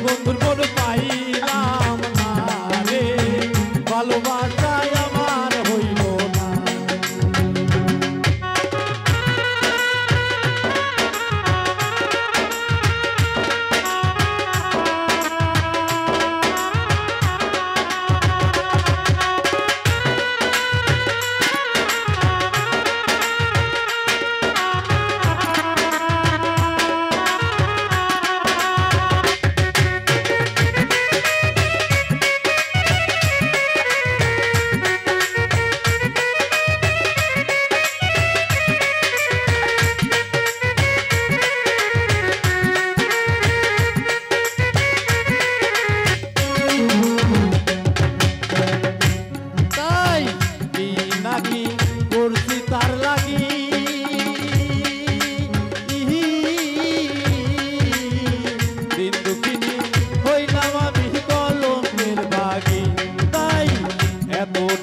বন্ধুর বোন পাইলাম না রে, ভালোবাসায় আমার হইল না।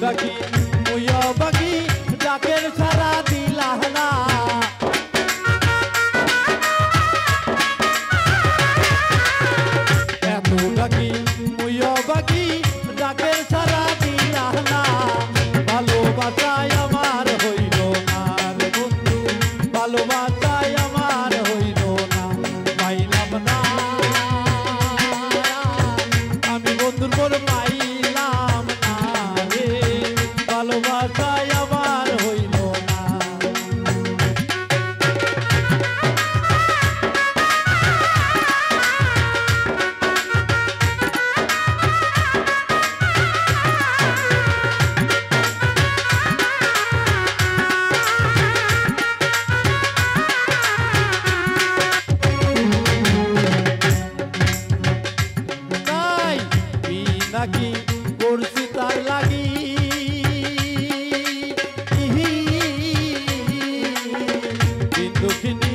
ডাকি মুইয়া বাকি ডাকের সারা দিলা না, এত ডাকি মুইয়া বাকি ডাকের সারা দিলা না, ভালোবাসায় আমার হইল না রে বন্ধু, ভালোবাসায় আমার হইল না, পাইলাম না আমি বন্ধুর বড় পাইলাম না রে, ভালোবাসায় আমার হইল না। তাই কি নাকি করছি তার লাগি, দক্ষিণী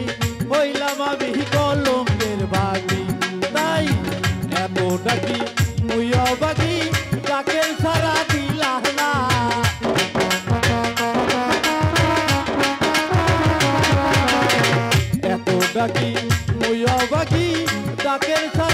হইলাম আমি কলঙ্কের বাগি, তাই এত ডাকি মুইয়া বাগি ডাকের সারা দিলা না, এত ডাকি মুইয়া বাগি ডাকের সারা